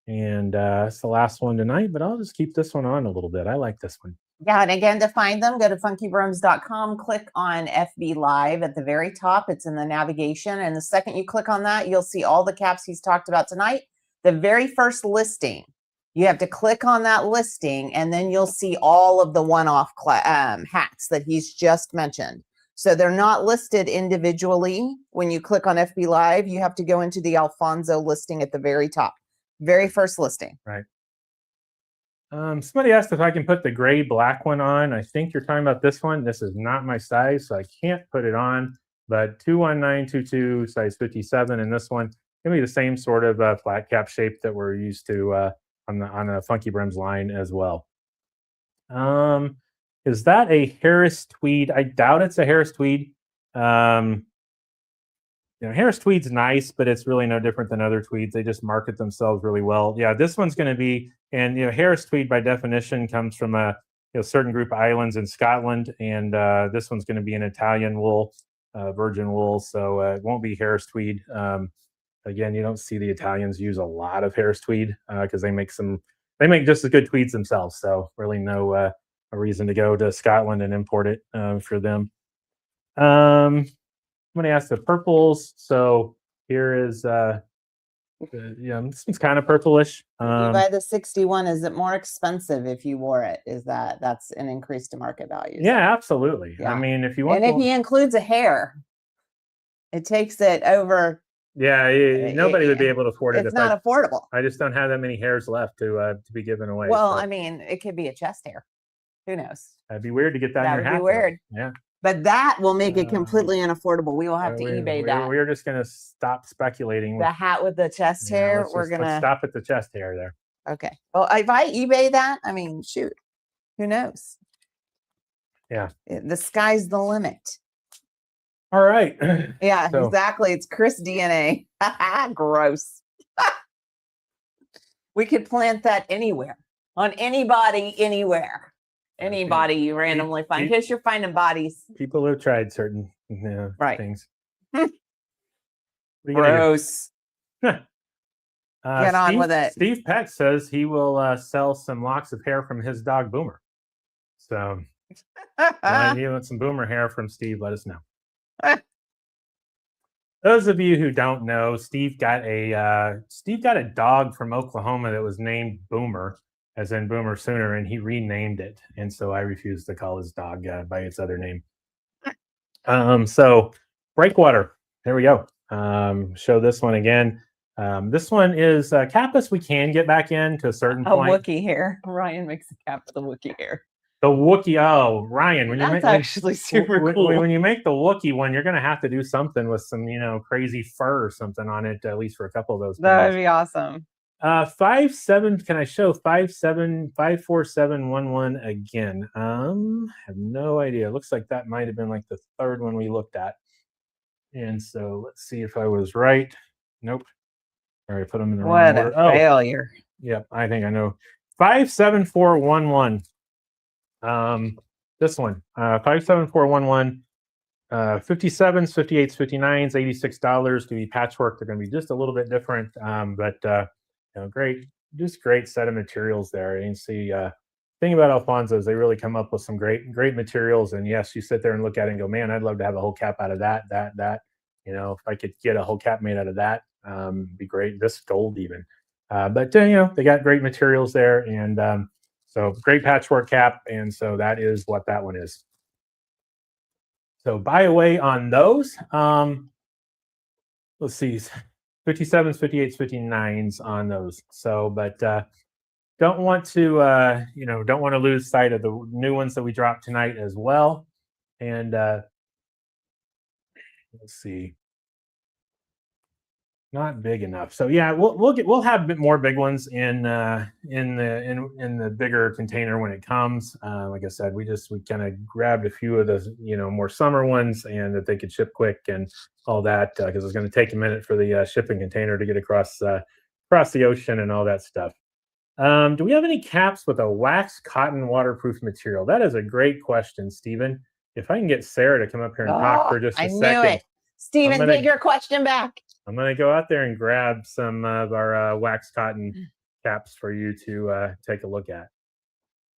And it's the last one tonight, but I'll just keep this one on a little bit. I like this one. Yeah, and again, to find them, go to FunkyBrims.com, click on FB Live at the very top. It's in the navigation. And the second you click on that, you'll see all the caps he's talked about tonight. The very first listing, you have to click on that listing, and then you'll see all of the one-off hats that he's just mentioned. So they're not listed individually. When you click on FB Live, you have to go into the Alfonso listing at the very top. Very first listing. Right. Somebody asked if I can put the gray black one on. I think you're talking about this one. This is not my size, so I can't put it on. But 21922, size 57, and this one gonna be the same sort of flat cap shape that we're used to on a FunkyBrims line as well. Is that a Harris tweed? I doubt it's a Harris tweed. Harris tweed's nice, but it's really no different than other tweeds. They just market themselves really well. Yeah, this one's going to be, and Harris tweed by definition comes from a certain group of islands in Scotland, and this one's going to be an Italian wool, virgin wool, so it won't be Harris tweed. Again, you don't see the Italians use a lot of Harris tweed because they make just as good tweeds themselves. So really no a reason to go to Scotland and import it for them. Somebody asked the purples. So here is, this one's kind of purplish. If you buy the 61, is it more expensive if you wore it? That's an increase to market value? Yeah, absolutely. Yeah. I mean, if you want, and if he includes a hair, it takes it over. Yeah, nobody would be able to afford it. It's not affordable. I just don't have that many hairs left to be given away. Well, I mean, it could be a chest hair. Who knows? That'd be weird to get that in your hat. That would be weird. Yeah. But that will make it completely unaffordable. We will have to eBay that. We're just going to stop speculating. The hat with the chest hair, let's stop at the chest hair there. Okay. Well, if I eBay that, I mean, shoot, who knows? Yeah. The sky's the limit. All right. Yeah, exactly. It's Chris DNA. Gross. We could plant that anywhere, on anybody, anywhere. Anybody you randomly find, because you're finding bodies. People have tried certain things. Gross. Get on with it. Steve Peck says he will sell some locks of hair from his dog Boomer. So if you want some Boomer hair from Steve, let us know. Those of you who don't know, Steve got a dog from Oklahoma that was named Boomer, as in Boomer Sooner, and he renamed it. And so I refuse to call his dog by its other name. So Breakwater, there we go. Show this one again. This one is Kappas we can get back in to a certain point. Wookiee hair. Ryan makes a cap with the Wookiee hair. The Wookiee, Ryan, when that's actually super cool. When you make the Wookiee one, you're going to have to do something with some, crazy fur or something on it, at least for a couple of those. That would be awesome. 57. Can I show 54711 again? Have no idea. It looks like that might have been like the third one we looked at. And so let's see if I was right. Nope. All right, put them in the wrong order. What a failure. Yep, I think I know. 57411. This one, 57411. 57s, 58s, 59s, $86 to be patchwork. They're going to be just a little bit different, but great set of materials there. And you see, thing about Alfonso's, they really come up with some great materials. And yes, you sit there and look at it and go, man, I'd love to have a whole cap out of that. If I could get a whole cap made out of that, it'd be great. This gold even, but they got great materials there, and so great patchwork cap. And so that is what that one is. So buy away on those. Let's see, 57s, 58s, 59s on those. So, but don't want to lose sight of the new ones that we dropped tonight as well. And let's see, not big enough. So yeah, we'll have a bit more big ones in the bigger container when it comes. Like I said, we kind of grabbed a few of the more summer ones, and that they could ship quick and all that, because it's going to take a minute for the shipping container to get across the ocean and all that stuff. Do we have any caps with a wax cotton waterproof material? That is a great question, Stephen. if I can get Sarah to come up here and talk for just a second. I knew it. Steven, take your question back. I'm going to go out there and grab some of our wax cotton caps for you to take a look at.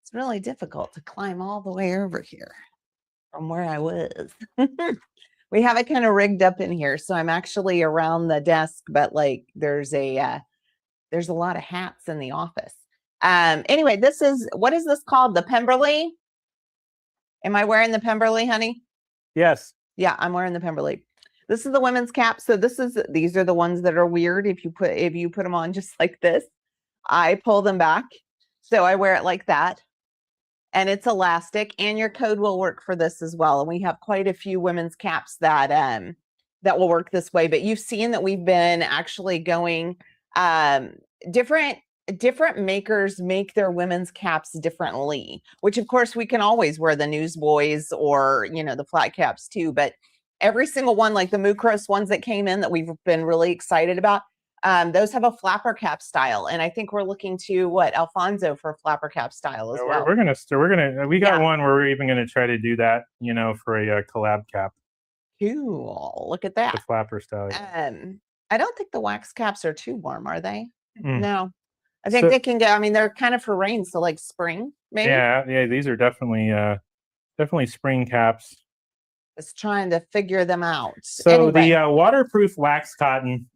It's really difficult to climb all the way over here from where I was. We have it kind of rigged up in here, so I'm actually around the desk, but like there's a lot of hats in the office. Anyway, what is this called? The Pemberley? Am I wearing the Pemberley, honey? Yes. Yeah, I'm wearing the Pemberley. This is the women's cap. So these are the ones that are weird. If you put them on just like this, I pull them back. So I wear it like that. And it's elastic, and your code will work for this as well. And we have quite a few women's caps that will work this way. But you've seen that we've been actually going different makers make their women's caps differently, which of course we can always wear the newsboys or the flat caps too. But every single one, like the Mucros ones that came in that we've been really excited about, those have a flapper cap style, and I think we're looking to Alfonso for a flapper cap style as well. We got one where we're even gonna try to do that, for a collab cap. Cool. Look at that. The flapper style. I don't think the wax caps are too warm, are they? No. I think they can go. I mean, they're kind of for rain, so like spring, maybe. Yeah. These are definitely spring caps. Just trying to figure them out. So anyway. The waterproof wax cotton.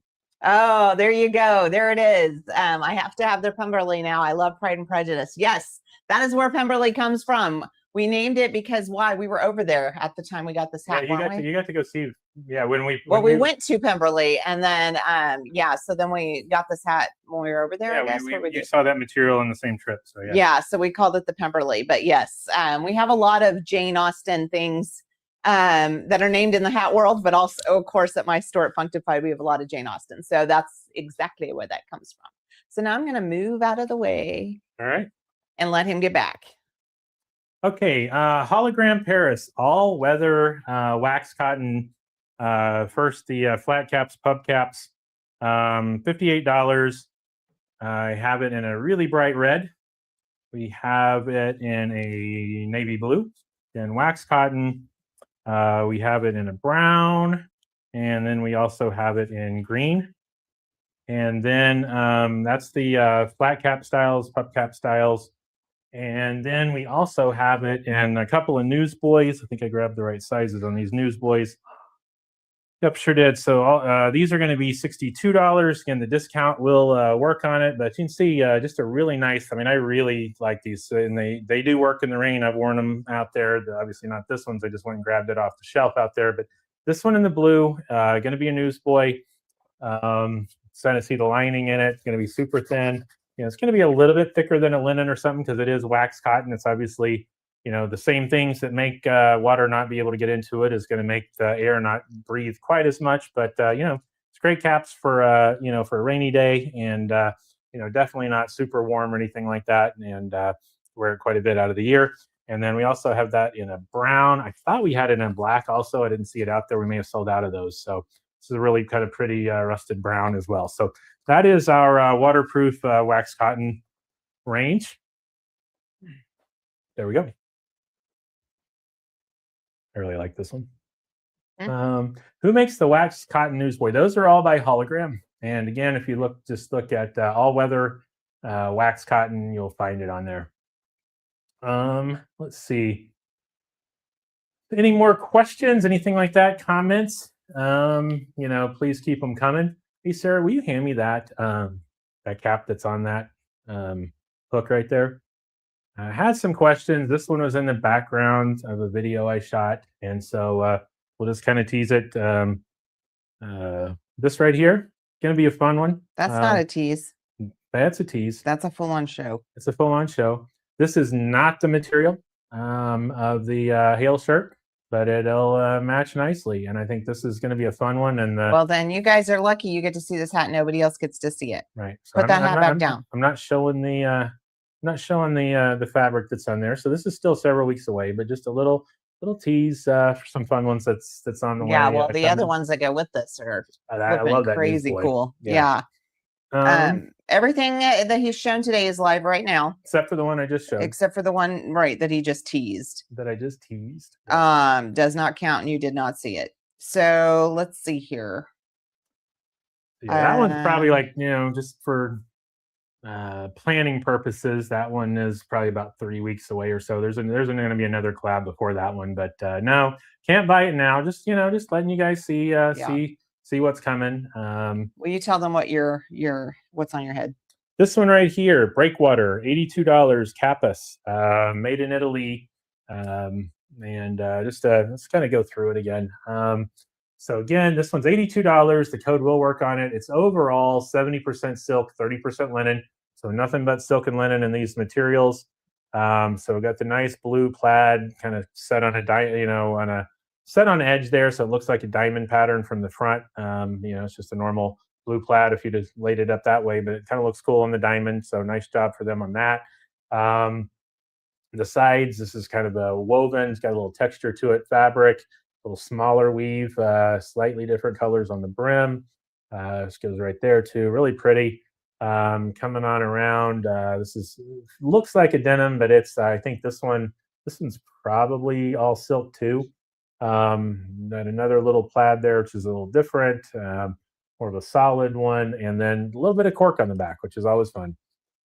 Oh, there you go. There it is. I have to have their Pemberley now. I love Pride and Prejudice. Yes, that is where Pemberley comes from. We named it because why? We were over there at the time we got this hat. Yeah, you got to go see. Yeah, when we went to Pemberley, and then so then we got this hat when we were over there. Yeah, you saw that material on the same trip. So yeah. Yeah, so we called it the Pemberley. But yes, we have a lot of Jane Austen things that are named in the hat world, but also of course at my store at Funkified we have a lot of Jane Austen. So that's exactly where that comes from. So now I'm going to move out of the way. All right. And let him get back. Okay, Hologram Paris, all-weather wax cotton. First, the flat caps, pub caps, $58. I have it in a really bright red. We have it in a navy blue. Then wax cotton. We have it in a brown, and then we also have it in green. And then that's the flat cap styles, pub cap styles. And then we also have it in a couple of newsboys. I think I grabbed the right sizes on these newsboys. Yep, sure did. So these are going to be $62. Again, the discount will work on it, but you can see just a really nice. I mean, I really like these, and they do work in the rain. I've worn them out there. Obviously not this one. I just went and grabbed it off the shelf out there. But this one in the blue, going to be a newsboy. Starting to see the lining in it. It's going to be super thin. It's going to be a little bit thicker than a linen or something because it is wax cotton. It's obviously, the same things that make water not be able to get into it is going to make the air not breathe quite as much. But, it's great caps for, for a rainy day and, definitely not super warm or anything like that. And wear it quite a bit out of the year. And then we also have that in a brown. I thought we had it in black also. I didn't see it out there. We may have sold out of those. So this is a really kind of pretty rusted brown as well. So that is our waterproof wax cotton range. There we go. I really like this one. Who makes the wax cotton newsboy? Those are all by Hologram. And again, if you just look at all-weather wax cotton, you'll find it on there. Let's see. Any more questions? Anything like that? Comments? Please keep them coming. Hey, Sarah, will you hand me that cap that's on that hook right there? I had some questions. This one was in the background of a video I shot, and so we'll just kind of tease it. This right here, going to be a fun one. That's not a tease. That's a tease. That's a full-on show. It's a full-on show. This is not the material of the hail shirt, but it'll match nicely, and I think this is going to be a fun one. And well, then you guys are lucky you get to see this hat. Nobody else gets to see it. Right. So Put that hat back down. I'm not showing the fabric that's on there. So this is still several weeks away, but just a little tease for some fun ones that's on the way. Yeah, well, the other ones that go with this are I love that crazy newsboy. cool. Yeah. Everything that he's shown today is live right now, except for the one I just showed. Except for the one right that he just teased. That I just teased. Does not count, and you did not see it. So let's see here. Yeah, that one's probably like, you know, just for planning purposes, that one is probably about 3 weeks away or so. There's going to be another collab before that one, but no, can't buy it now. Just, you know, just letting you guys see see what's coming. Will you tell them what what's on your head? This one right here, Breakwater, $82, Kappas, made in Italy. Just let's kind of go through it again. So again, this one's $82. The code will work on it. It's overall 70% silk, 30% linen. So nothing but silk and linen in these materials. So we got the nice blue plaid kind of set on set on edge there. So it looks like a diamond pattern from the front. You know, it's just a normal blue plaid if you just laid it up that way, but it kind of looks cool on the diamond. So nice job for them on that. The sides, this is kind of a woven. It's got a little texture to it, fabric. A little smaller weave, slightly different colors on the brim. This goes right there too, really pretty. Coming on around, looks like a denim, but it's I think this one's probably all silk too. Then another little plaid there, which is a little different, more of a solid one, and then a little bit of cork on the back, which is always fun.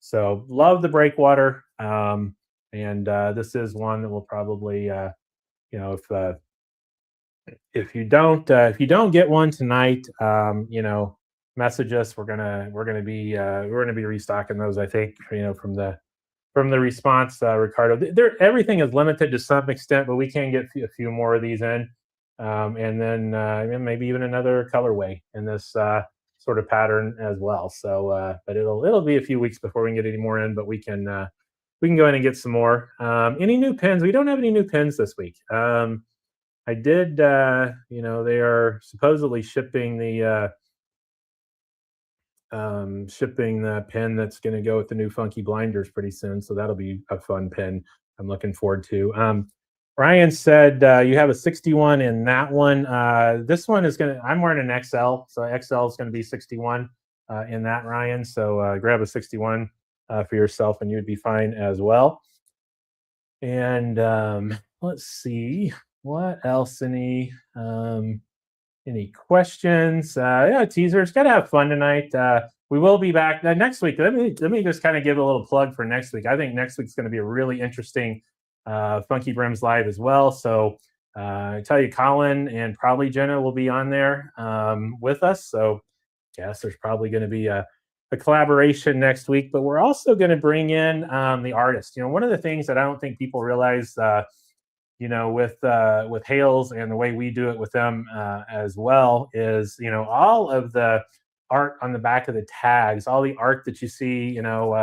So love the Breakwater, and this is one that will probably, you know, if you don't get one tonight, you know, message us. We're gonna be restocking those. I think, you know, from the response, Ricardo. Everything is limited to some extent, but we can get a few more of these in, and then maybe even another colorway in this sort of pattern as well. So, but it'll be a few weeks before we can get any more in, but we can go in and get some more. Any new pins? We don't have any new pins this week. I did, you know, they are supposedly shipping the pin that's going to go with the new Funky Blinders pretty soon. So that'll be a fun pin I'm looking forward to. Ryan said you have a 61 in that one. This one is I'm wearing an XL. So XL is going to be 61 in that, Ryan. So grab a 61 for yourself and you'd be fine as well. And let's see. What else? Any questions? Yeah, teasers. Gotta have fun tonight. We will be back next week. Let me just kind of give a little plug for next week. I think next week's going to be a really interesting FunkyBrims live as well. So I tell you, Colin and probably Jenna will be on there with us. So yes, there's probably going to be a collaboration next week. But we're also going to bring in the artist. You know, one of the things that I don't think people realize. You know, with Hales and the way we do it with them as well is, you know, all of the art on the back of the tags, all the art that you see, you know,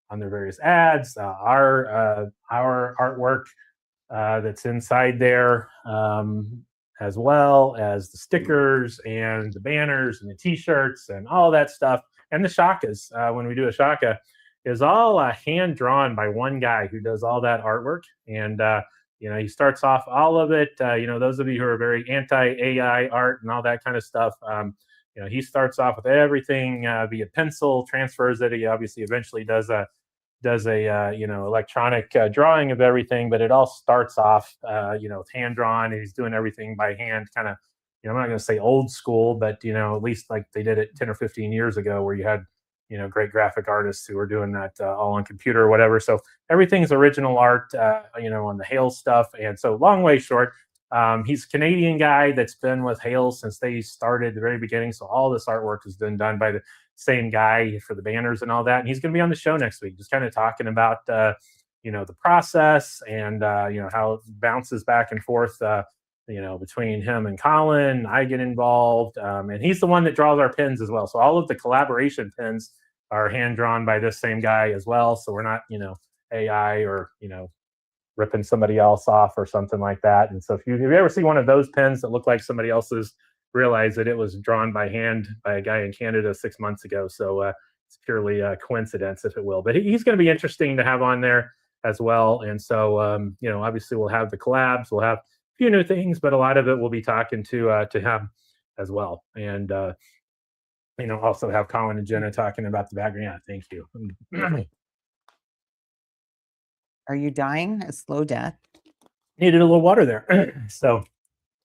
on their various ads, our artwork that's inside there, as well as the stickers and the banners and the T-shirts and all that stuff, and the shakas when we do a shaka, is all hand drawn by one guy who does all that artwork. And you know, he starts off all of it. You know, those of you who are very anti-AI art and all that kind of stuff, you know, he starts off with everything via pencil, transfers it. He obviously eventually does a you know, electronic drawing of everything, but it all starts off you know, with hand drawn, and he's doing everything by hand, kind of, you know, I'm not going to say old school, but, you know, at least like they did it 10 or 15 years ago, where you had, you know, great graphic artists who were doing that all on computer or whatever. So everything's original art, you know, on the Hales stuff. And so long way short, he's a Canadian guy that's been with Hales since they started at the very beginning. So all this artwork has been done by the same guy for the banners and all that. And he's going to be on the show next week, just kind of talking about, you know, the process and, you know, how it bounces back and forth, you know, between him and Colin. I get involved, and he's the one that draws our pins as well. So all of the collaboration pins are hand drawn by this same guy as well. So we're not, you know, AI or, you know, ripping somebody else off or something like that. And so if you ever see one of those pins that look like somebody else's, realize that it was drawn by hand by a guy in Canada 6 months ago. So it's purely a coincidence, if it will. But he's going to be interesting to have on there as well. And so, you know, obviously we'll have the collabs, we'll have few new things, but a lot of it we'll be talking to him as well. And you know, also have Colin and Jenna talking about the background. Yeah, thank you. Are you dying a slow death? Needed a little water there. So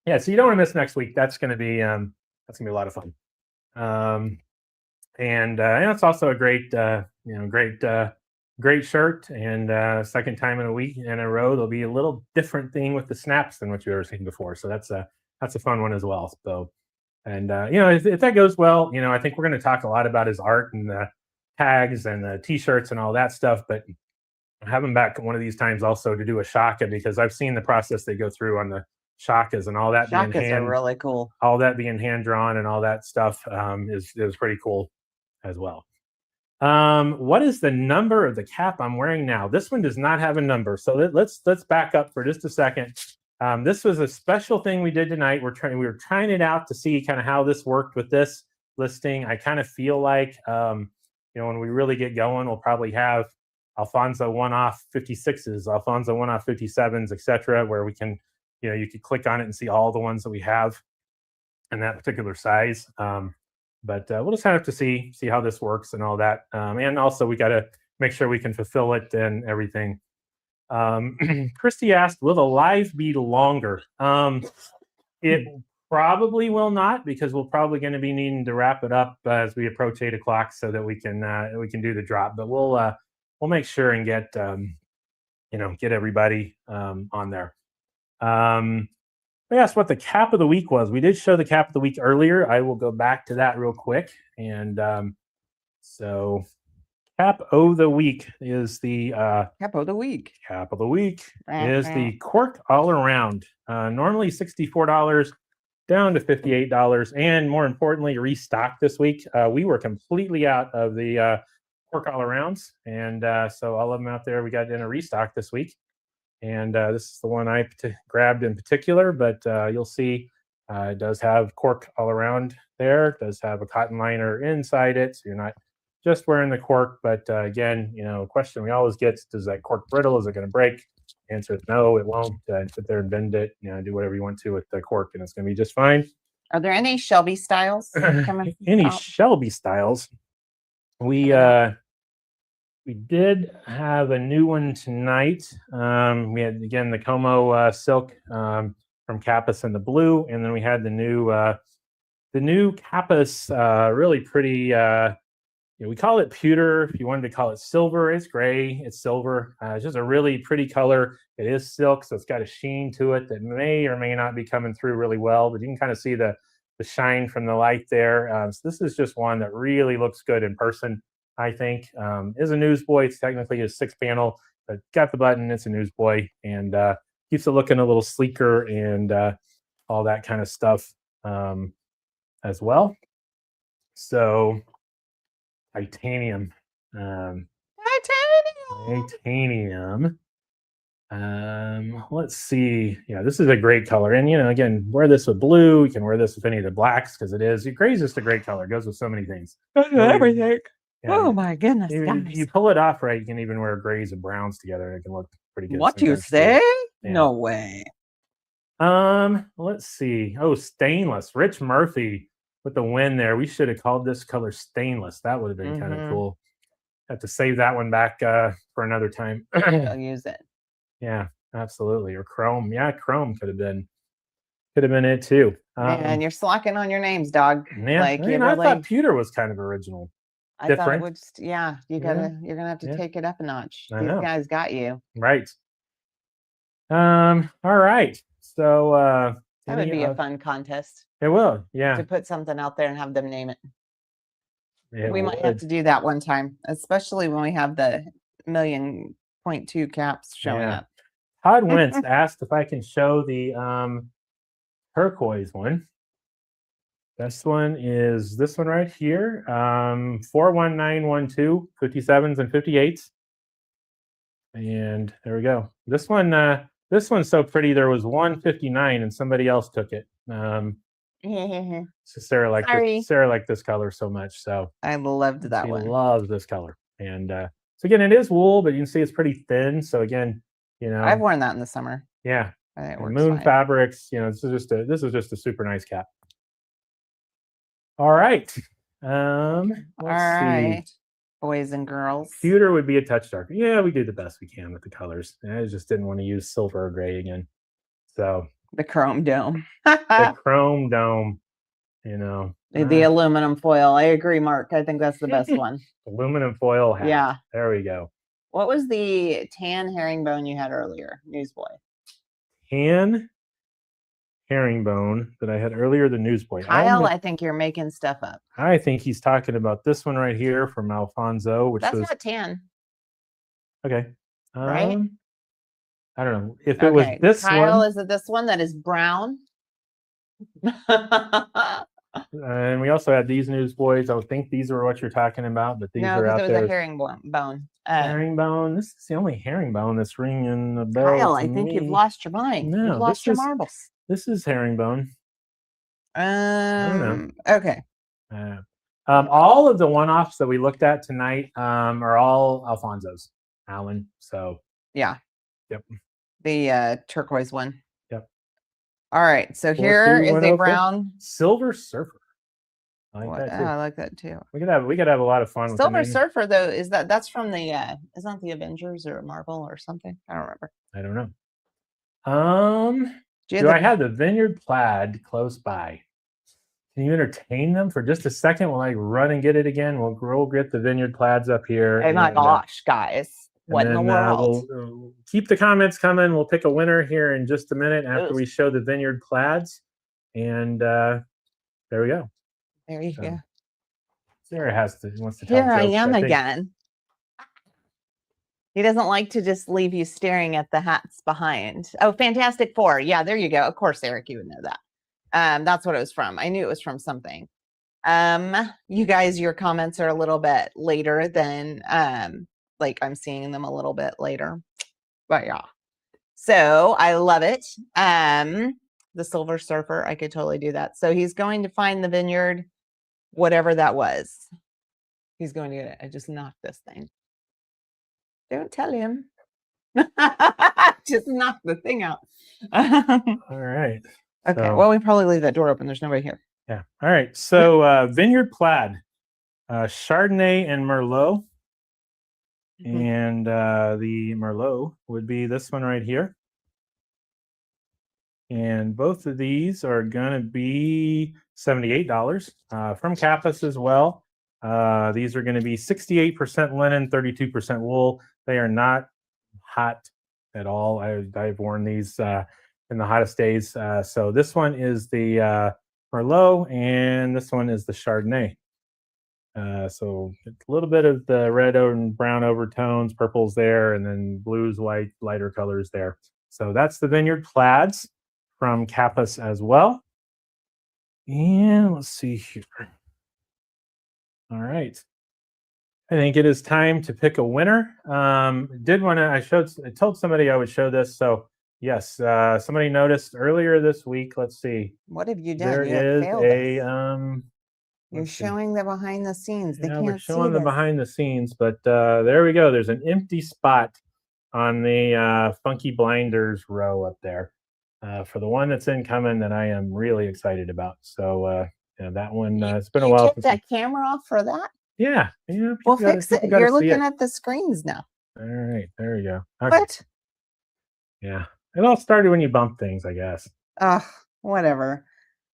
yeah, so you don't want to miss next week. That's gonna be a lot of fun. And it's also a great great shirt. And second time in a week in a row, there'll be a little different thing with the snaps than what you've ever seen before. So that's a fun one as well. So, and if that goes well, I think we're going to talk a lot about his art and the tags and the t-shirts and all that stuff. But have him back one of these times also to do a shaka, because I've seen the process they go through on the shakas and all that. Shakas are really cool. All that being hand drawn and all that stuff is pretty cool as well. What is the number of the cap I'm wearing now? This one does not have a number, so let's back up for just a second. This was a special thing we did tonight. We were trying it out to see kind of how this worked with this listing. I kind of feel like when we really get going, we'll probably have Alfonso one-off 56s, Alfonso one-off 57s, etc., where we can, you could click on it and see all the ones that we have in that particular size. But we'll just have to see how this works and all that. And also we got to make sure we can fulfill it and everything. Christy asked, will the live be longer? It probably will not, because we're probably going to be needing to wrap it up as we approach 8 o'clock so that we can do the drop. But we'll make sure and get everybody on there. I asked what the cap of the week was. We did show the cap of the week earlier. I will go back to that real quick. And so cap of the week is the cap of the week. Cap of the week is the cork all around. Normally $64, down to $58, and more importantly, restocked this week. We were completely out of the cork all arounds, and so all of them out there we got in a restock this week. And this is the one I grabbed in particular, but you'll see it does have cork all around there. It does have a cotton liner inside it, so you're not just wearing the cork. But again, a question we always get: does that cork brittle? Is it going to break? Answer is no, it won't. Sit there and bend it. Do whatever you want to with the cork, and it's going to be just fine. Are there any Shelby styles? Any Shelby styles? We did have a new one tonight. We had, again, the Como silk from Kappas in the blue, and then we had the new Kappas, really pretty. We call it pewter. If you wanted to call it silver, it's gray. It's silver. It's just a really pretty color. It is silk, so it's got a sheen to it that may or may not be coming through really well, but you can kind of see the shine from the light there. So this is just one that really looks good in person. I think is a newsboy. It's technically a 6-panel, but got the button. It's a newsboy, and keeps it looking a little sleeker and all that kind of stuff as well. So titanium. Titanium. Let's see. Yeah, this is a great color, and again, wear this with blue. You can wear this with any of the blacks because it is. Gray is just a great color. It goes with so many things. Everything. Yeah, oh my goodness! You pull it off right, you can even wear grays and browns together. It can look pretty good. What you say? Yeah. No way. Let's see. Oh, stainless. Rich Murphy with the win there. We should have called this color stainless. That would have been kind of cool. Have to save that one back for another time. I'll use it. Yeah, absolutely. Or chrome. Yeah, chrome could have been it too. And you're slacking on your names, dog. Yeah, I thought pewter was kind of original. I thought it would. Yeah, you're gonna have to take it up a notch. These guys got you right. All right. So that would be a fun contest. It will. Yeah. To put something out there and have them name it. We might would. have to do that one time, especially when we have the 1.2 caps showing up. Todd Wentz asked if I can show the turquoise one. This one is this one right here. 41912, 57s and 58s. And there we go. This one's so pretty. There was 159 and somebody else took it. So Sarah liked this color so much. So I loved that one. She loves this color. And so again, it is wool, but you can see it's pretty thin. So again, I've worn that in the summer. Yeah. Moon fabrics, this is just a super nice cap. All right. Let's right. see. Boys and girls. Pewter would be a touch darker. Yeah, we do the best we can with the colors. I just didn't want to use silver or gray again. So The chrome dome. the chrome dome, you know. The aluminum foil. I agree, Mark. I think that's the best one. Aluminum foil hat. Yeah. There we go. What was the tan herringbone you had earlier, Newsboy? Tan herringbone that I had earlier, the Newsboy. Kyle, I think you're making stuff up. I think he's talking about this one right here from Alfonso, which That's was not tan. okay. Right? I don't know if it was this Kyle, one. is it this one that is brown? And we also had these Newsboys. I think these are what you're talking about, but these are out there. No, it was a herringbone. Herringbone. This is the only herringbone that's ringing the bell. Kyle, I think you've lost your mind. No, you've lost your marbles. This is herringbone. I don't know. Okay. All of the one-offs that we looked at tonight are all Alfonso's, Alan. So yeah. Yep. The turquoise one. Yep. All right. So here is a brown Silver Surfer. I like that too. I like that too. We could have a lot of fun. Silver Surfer though, that's from the isn't the Avengers or Marvel or something? I don't remember. I don't know. Do I have the Vineyard Plaid close by? Can you entertain them for just a second while I run and get it again? We'll get the Vineyard Plaids up here. Oh my gosh, guys. What in the world? We'll keep the comments coming. We'll pick a winner here in just a minute after we show the Vineyard Plaids. And there we go. There you go. Sarah wants to tell jokes. I am again. He doesn't like to just leave you staring at the hats behind. Oh, Fantastic Four. Yeah, there you go. Of course, Eric, you would know that. That's what it was from. I knew it was from something. You guys, your comments are a little bit later than like I'm seeing them a little bit later. But yeah. So I love it. The Silver Surfer, I could totally do that. So he's going to find the vineyard, whatever that was. He's going to get it. I just knocked this thing. Don't tell him. Just knock the thing out. All right. Okay. So, well, we probably leave that door open. There's nobody here. Yeah. All right. So Vineyard Plaid, Chardonnay and Merlot. And the Merlot would be this one right here. And both of these are going to be $78 from Kappas as well. These are going to be 68% linen, 32% wool. They are not hot at all. I've worn these in the hottest days. So this one is the Merlot, and this one is the Chardonnay. So a little bit of the red and brown overtones, purples there, and then blues, white, lighter colors there. So that's the Vineyard Plaids from Kappas as well. And let's see here. All right. I think it is time to pick a winner. I told somebody I would show this. So yes, somebody noticed earlier this week. Let's see. What have you done? There is you're showing the behind the scenes. They can't we're showing the behind the scenes, but there we go. There's an empty spot on the Funky Blinders row up there for the one that's incoming that I am really excited about. So that one, it's been a while. Take that camera off for that? Yeah. We'll fix it. You're looking at the screens now. All right. There you go. Okay. What? Yeah. It all started when you bumped things, I guess. Whatever.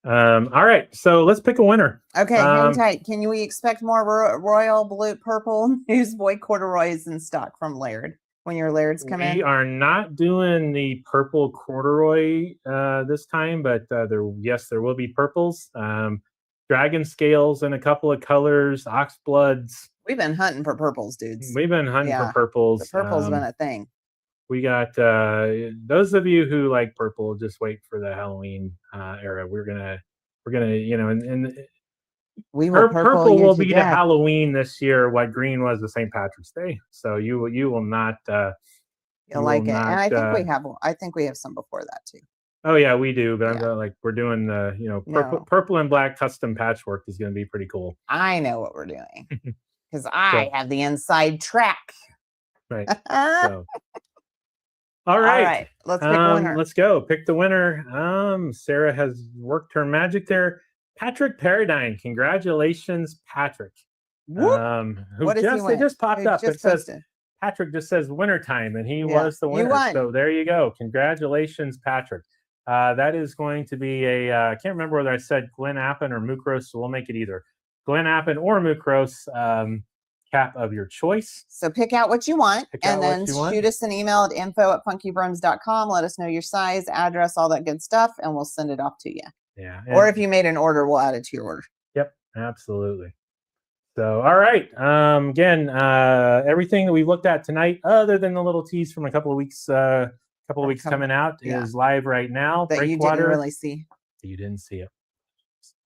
All right. So let's pick a winner. Okay. Hang tight. Can we expect more royal blue, purple Newsboy corduroys in stock from Laird when your Lairds come in? We are not doing the purple corduroy this time, but there will be purples. Dragon scales in a couple of colors, oxbloods. We've been hunting for purples, dudes. We've been hunting for purples. The purple's been a thing. We got those of you who like purple, just wait for the Halloween era. We're gonna, and purple will be to Halloween this year what green was to St. Patrick's Day. So you will not. You'll like it, and I think we have some before that too. Oh yeah, we do, but I'm we're doing the purple and black custom patchwork is going to be pretty cool. I know what we're doing because I have the inside track. Right. So. All right. Let's pick a winner. Let's go. Pick the winner. Sarah has worked her magic there. Patrick Paradine. Congratulations, Patrick. Who What does he it win? just popped Who up. just It says posted? Patrick just says wintertime, and he Yeah, was the you winner. won. So there you go. Congratulations, Patrick. That is going to be a, I can't remember whether I said Glen Appen or Mucrose, so we'll make it either Glen Appen or Mucrose cap of your choice. So pick out what you want Pick out and then what you want. shoot us an email at info@funkybrims.com. Let us know your size, address, all that good stuff, and we'll send it off to you. Yeah. Or if you made an order, we'll add it to your order. Yep, absolutely. So, all right. Again, everything that we've looked at tonight, other than the little tease from a couple of weeks coming out, is live right now. That you didn't really see. You didn't see it.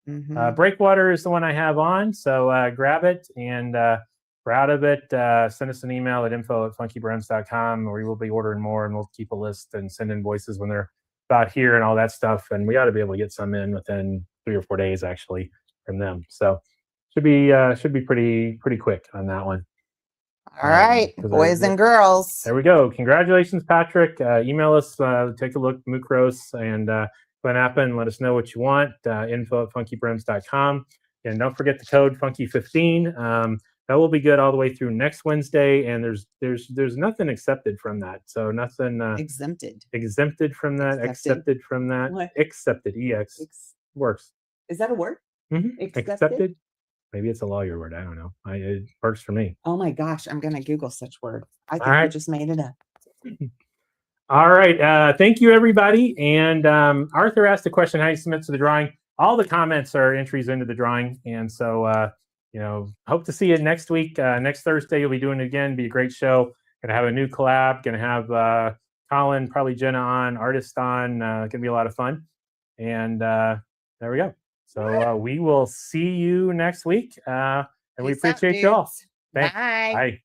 Mm-hmm. Breakwater is the one I have on. So grab it, and we're out of it. Send us an email at info@funkybrims.com, or we will be ordering more, and we'll keep a list and send invoices when they're about here and all that stuff. And we ought to be able to get some in within 3 or 4 days, actually, from them. So should be pretty quick on that one. All right, boys and girls. There we go. Congratulations, Patrick. Email us, take a look, Mucrose and Glen Appen. Let us know what you want. Info@funkybrims.com. And don't forget the code Funky15. That will be good all the way through next Wednesday. And there's nothing accepted from that. So nothing exempted from that. Accepted from that. What? Accepted. Works. Is that a word? Mm-hmm. Accepted. Maybe it's a lawyer word. I don't know. It works for me. Oh my gosh, I'm gonna Google such word. I think you just made it up. All right. Thank you, everybody. And Arthur asked the question: how you submit to the drawing? All the comments are entries into the drawing, and so hope to see you next week. Next Thursday, you'll be doing it again. Be a great show. Gonna have a new collab. Gonna have Colin, probably Jenna on, artist on. Gonna be a lot of fun. And there we go. So we will see you next week. And we appreciate you all. Thanks. Bye. Bye.